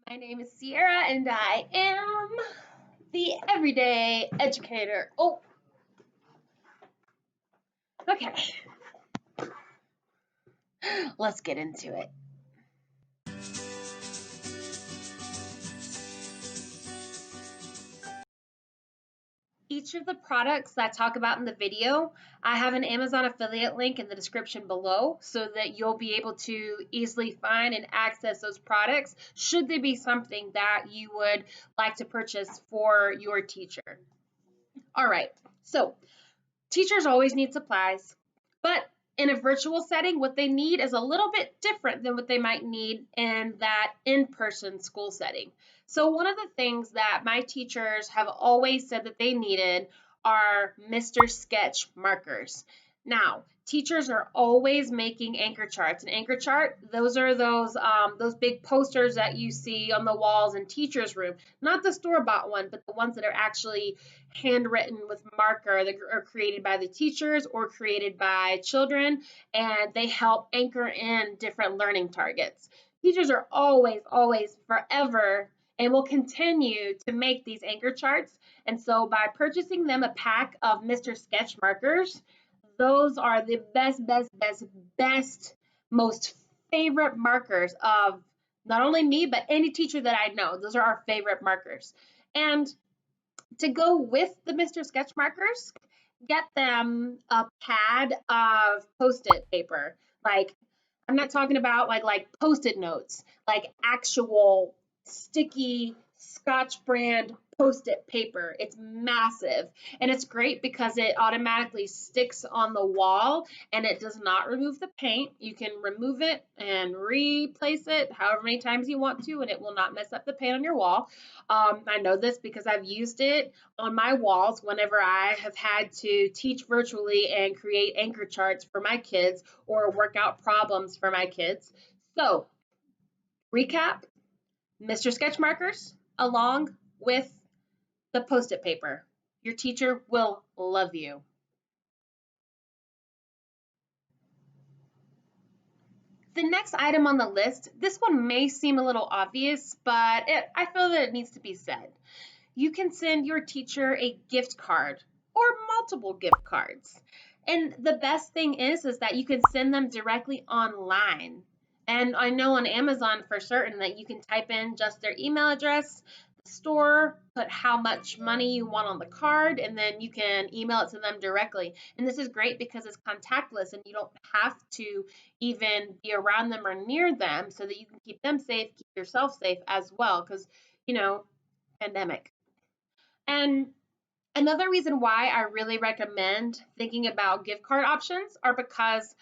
My name is Sierra and I am the everyday educator. Oh, okay. Let's get into it. Each of the products that I talk about in the video, I have an Amazon affiliate link in the description below so that you'll be able to easily find and access those products should they be something that you would like to purchase for your teacher. All right, so teachers always need supplies, but in a virtual setting, what they need is a little bit different than what they might need in that in-person school setting. So one of the things that my teachers have always said that they needed are Mr. Sketch markers. Now, teachers are always making anchor charts. An anchor chart, those are those big posters that you see on the walls in teachers' room. Not the store-bought one, but the ones that are actually handwritten with marker that are created by the teachers or created by children, and they help anchor in different learning targets. Teachers are always, forever, and will continue to make these anchor charts. And so by purchasing them a pack of Mr. Sketch markers, those are the best, most favorite markers of not only me, but any teacher that I know. Those are our favorite markers. And to go with the Mr. Sketch markers, get them a pad of Post-it paper. Like, I'm not talking about like Post-it notes, like actual sticky Scotch brand Post-it paper. It's massive and it's great because it automatically sticks on the wall and it does not remove the paint. You can remove it and replace it however many times you want to, and it will not mess up the paint on your wall. I know this because I've used it on my walls whenever I have had to teach virtually and create anchor charts for my kids or work out problems for my kids. So, recap, Mr. Sketch markers along with the Post-it paper. Your teacher will love you. The next item on the list, this one may seem a little obvious, but I feel that it needs to be said. You can send your teacher a gift card or multiple gift cards. And the best thing is that you can send them directly online. And I know on Amazon for certain that you can type in just their email address, the store, put how much money you want on the card, and then you can email it to them directly. And this is great because it's contactless and you don't have to even be around them or near them so that you can keep them safe, keep yourself safe as well. Because, pandemic. And another reason why I really recommend thinking about gift card options are because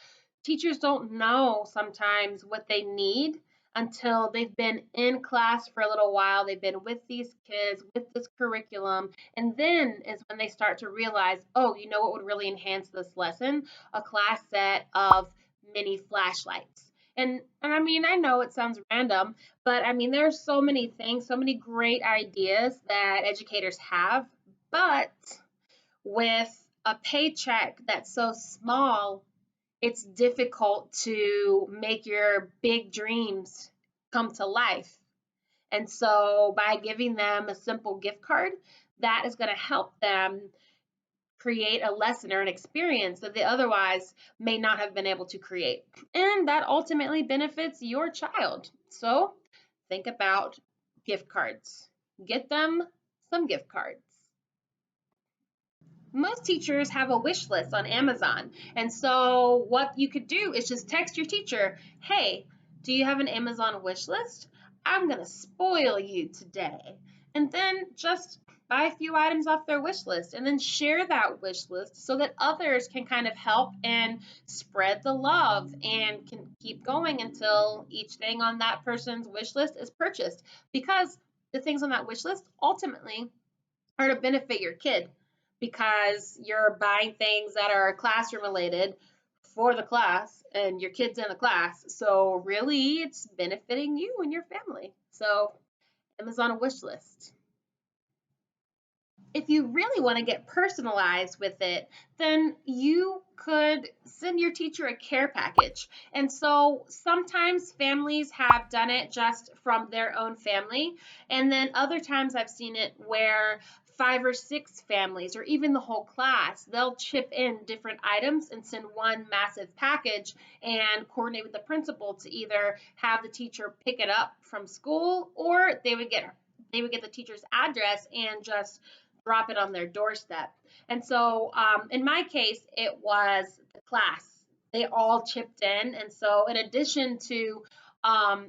teachers don't know sometimes what they need until they've been in class for a little while, they've been with these kids, with this curriculum, and then is when they start to realize, oh, you know what would really enhance this lesson? A class set of mini flashlights. And I mean, I know it sounds random, but I mean, there's so many things, so many great ideas that educators have, but with a paycheck that's so small, it's difficult to make your big dreams come to life. And so by giving them a simple gift card, that is going to help them create a lesson or an experience that they otherwise may not have been able to create. And that ultimately benefits your child. So think about gift cards. Get them some gift cards. Most teachers have a wish list on Amazon. And so what you could do is just text your teacher, hey, do you have an Amazon wish list? I'm going to spoil you today. And then just buy a few items off their wish list and then share that wish list so that others can kind of help and spread the love and can keep going until each thing on that person's wish list is purchased. Because the things on that wish list ultimately are to benefit your kid because you're buying things that are classroom related for the class and your kids in the class. So really it's benefiting you and your family. So Amazon wish list. If you really want to get personalized with it, then you could send your teacher a care package. And so sometimes families have done it just from their own family. And then other times I've seen it where 5 or 6 families or even the whole class, they'll chip in different items and send one massive package and coordinate with the principal to either have the teacher pick it up from school, or they would get the teacher's address and just drop it on their doorstep. And so in my case, it was the class. They all chipped in. And so, in addition to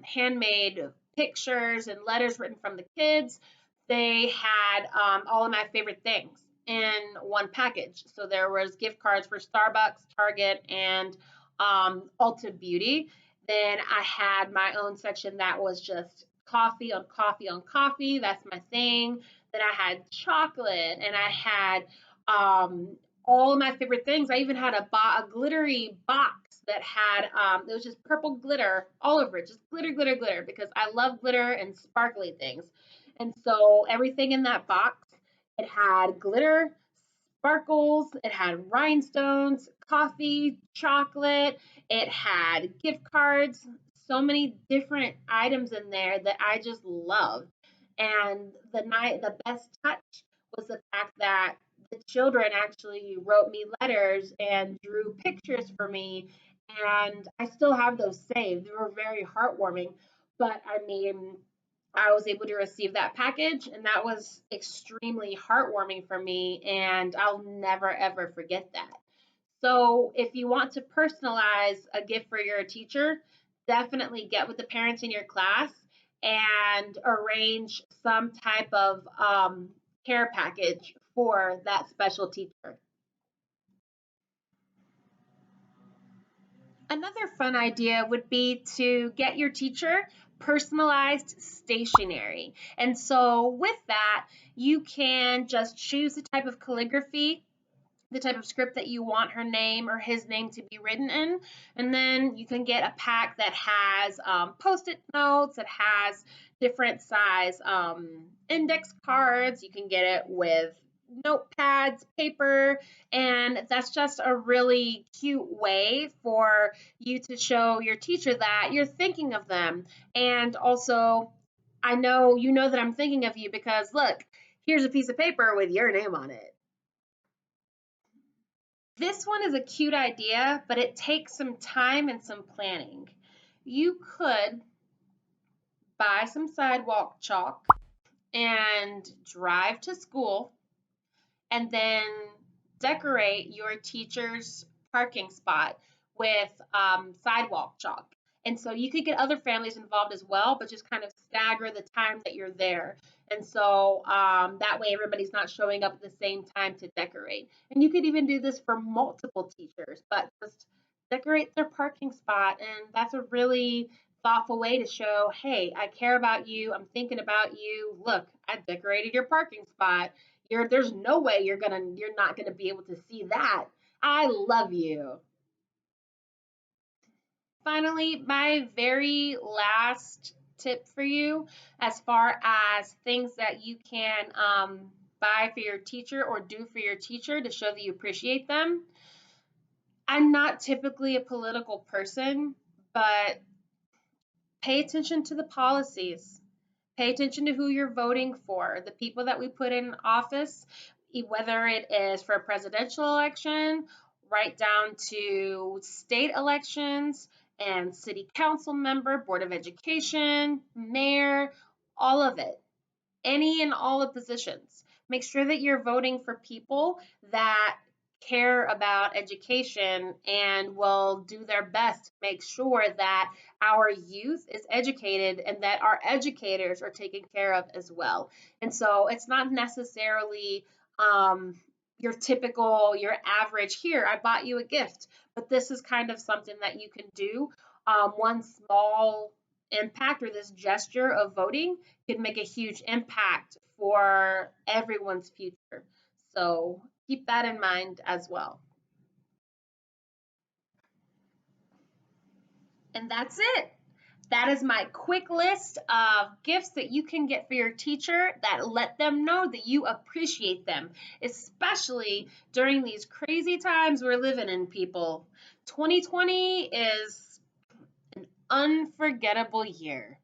handmade pictures and letters written from the kids, they had all of my favorite things in one package. So there was gift cards for Starbucks, Target, and Ulta Beauty. Then I had my own section that was just coffee on coffee on coffee. That's my thing. Then I had chocolate, and I had all of my favorite things. I even had a glittery box that had it was just purple glitter all over it, just glitter, glitter, glitter, because I love glitter and sparkly things. And so everything in that box, it had glitter, sparkles, it had rhinestones, coffee, chocolate, it had gift cards, so many different items in there that I just loved. And the best touch was the fact that the children actually wrote me letters and drew pictures for me, and I still have those saved. They were very heartwarming. But I mean, I was able to receive that package, and that was extremely heartwarming for me, and I'll never ever forget that. So, if you want to personalize a gift for your teacher, definitely get with the parents in your class and arrange some type of care package for that special teacher. Another fun idea would be to get your teacher personalized stationery. And so, with that, you can just choose the type of calligraphy, the type of script that you want her name or his name to be written in. And then you can get a pack that has post-it notes, it has different size index cards. You can get it with notepads, paper, and that's just a really cute way for you to show your teacher that you're thinking of them. And also, I know you know that I'm thinking of you because look, here's a piece of paper with your name on it. This one is a cute idea, but it takes some time and some planning. You could buy some sidewalk chalk and drive to school and then decorate your teacher's parking spot with sidewalk chalk. And so you could get other families involved as well, but just kind of stagger the time that you're there. And so that way everybody's not showing up at the same time to decorate. And you could even do this for multiple teachers, but just decorate their parking spot. And that's a really thoughtful way to show, hey, I care about you. I'm thinking about you. Look, I decorated your parking spot. There's no way you're not gonna be able to see that. I love you. Finally, my very last tip for you, as far as things that you can buy for your teacher or do for your teacher to show that you appreciate them. I'm not typically a political person, but pay attention to the policies. Pay attention to who you're voting for, the people that we put in office, whether it is for a presidential election, right down to state elections and city council member, board of education, mayor, all of it, any and all the positions. Make sure that you're voting for people that care about education and will do their best to make sure that our youth is educated and that our educators are taken care of as well. And so it's not necessarily your average, here, I bought you a gift, but this is kind of something that you can do. One small impact or this gesture of voting can make a huge impact for everyone's future. So keep that in mind as well. And that's it. that is my quick list of gifts that you can get for your teacher that let them know that you appreciate them, especially during these crazy times we're living in, people. 2020 is an unforgettable year.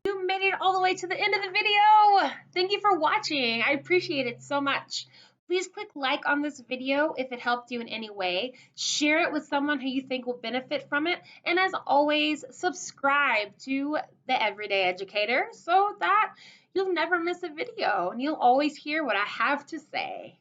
You made it all the way to the end of the video. Thank you for watching. I appreciate it so much. Please click like on this video if it helped you in any way. Share it with someone who you think will benefit from it. And as always, subscribe to The Everyday Educator so that you'll never miss a video and you'll always hear what I have to say.